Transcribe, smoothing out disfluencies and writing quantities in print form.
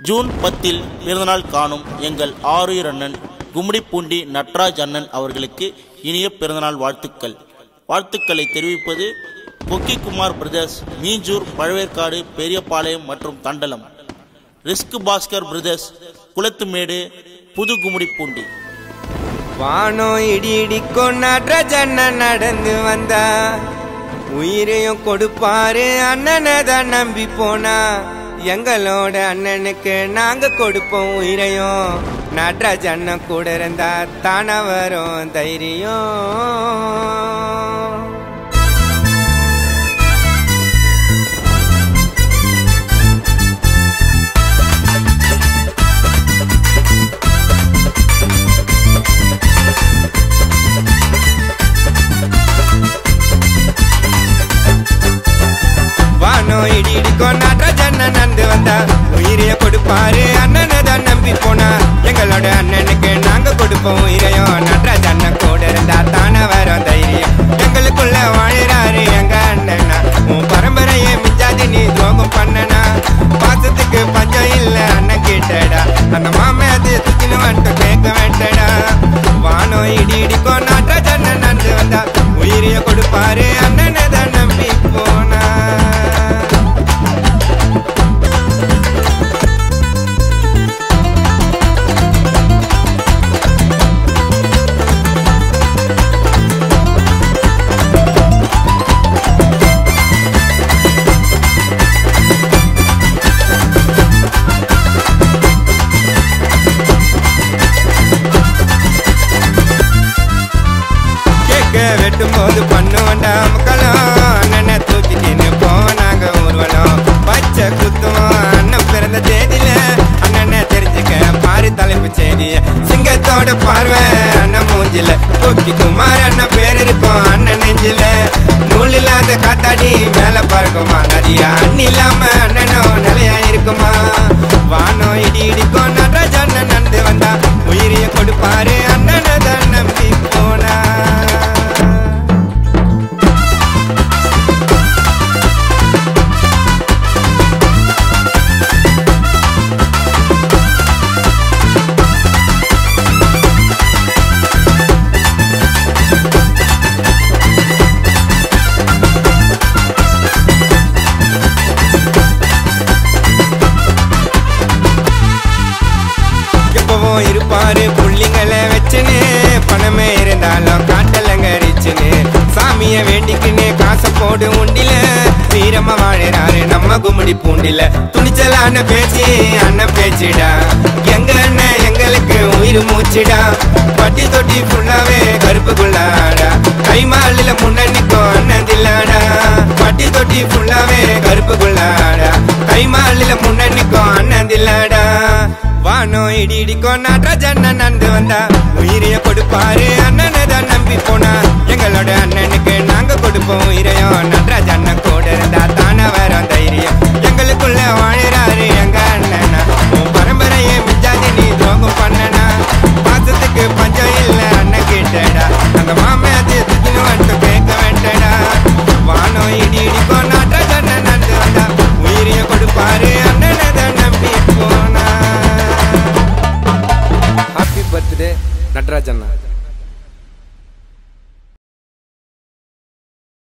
June 10 பிறந்தநாள் காணும் எங்கள் ஆரூர் அண்ணன் கும்மிடிப்பூண்டி நட்ராஜ் அண்ணன் அவர்களுக்கு இனிய பிறந்தநாள் வாழ்த்துக்கள். வாழ்த்துக்களை தெரிவிப்பது கொக்கிக்குமார் பிரதர்ஸ், மீஞ்சூர், பழவேற்காடு, பெரியபாளையம் மற்றும் தண்டலம். ரிஸ்க் பாஸ்கர் பிரதர்ஸ், குளத்துமேடு, புது கும்மிடிப்பூண்டி. வானோ இடி இடிக்கும் நட்ராஜ் அண்ணன் நடந்து வந்தா, உயிரையும் கொடுப்பாரு அண்ணனை தான் நம்பி போனா. எங்களோட அண்ணனுக்கு நாங்க கொடுப்போம் உயிரையும். நட்ராஜ் அண்ணன் கூட இருந்தா தானா வரும் தைரியம். வானோ இடி இடிக்கும் நட்ராஜ் அண்ணன் நடந்து வந்தா, உயிரைய கொடுப்பாரு அண்ணனை தான் நம்பி போனா. எங்களோட அண்ணனுக்கு நாங்க கொடுப்போம் உயிரையும். நட்ராஜ் அண்ணன் கூட இருந்தா தானே வரும் தைரியம். எங்களுக்குள்ள வாழறாரு எங்க அண்ணனா, உன் பரம்பரையே மிஞ்சாதி நீ துரோகம் பண்ணனா. பாசத்துக்கு பஞ்சம் இல்ல அண்ணன் கிட்டடா, அந்த மாமே அது சுத்தினு வந்துட்டு கேட்க வேண்டடா. வானோ இடி இடிக்கும் நட்ராஜ் அண்ணன் நடந்து வந்தா, உயிரைய கொடுப்பாரு அண்ணனை தான் நம்பி போனா. வெட்டும் போது பண்ணுவண்டா மக்களும், அண்ணனை தூக்கிட்டு போனாங்க ஊர்வலம். பச்சை குத்துவோம் அண்ணன் பிறந்த தேதியில, அண்ணனை தெரிஞ்சுக்க பாரு தலைப்பு செய்திய. சிங்கத்தோட பார்வை அண்ணன் மூஞ்சில, கொக்கிக்குமார் அண்ணன் பேர் இருக்கும் அண்ணன் நெஞ்சில. நூல் இல்லாத காத்தாடி மேல பறக்குமா நதியா, அண்ணி இல்லாம அண்ணனோ நிலையா இருக்குமா. வானோ இடி இடிக்கும் நட்ராஜ் அண்ணன் நடந்து வந்தா, உயிரிய கொடுப்பாரு அண்ணனை தான் நம்பி போனா. இருப்பாரு புள்ளிங்களை வச்சுன்னு, பணமே இருந்தாலும் காட்டலங்கரிச்சுன்னு. சாமிய வேண்டிக்குன்னு காசை போடு உண்டில, வீரமா வாழறாரு நம்ம கும்மிடிப்பூண்டில. துணிச்சலான பேச்சு அண்ணன் பேச்சுடா, எங்க அண்ணன் எங்களுக்கு உயிர் மூச்சுடா. பட்டி தொட்டி ஃபுல்லாவே கருப்புக்குள்ளாடா, கைமாலில முன்னணிக்கும் அண்ணன் தில்லாடா. பட்டி தொட்டி ஃபுல்லாவே கருப்புக்குள்ளாடா, கைமாலில முன்னணிக்கும் அண்ணன் தில்லாடா. வானோ இடி இடிக்கும் நட்ராஜ் அண்ணன் நடந்து வந்தா, உயிரைய கொடுப்பாரு அண்ணனை தான் நம்பி போனா. எங்களோட அண்ணனுக்கு நாங்க கொடுப்போம் உயிரையும்.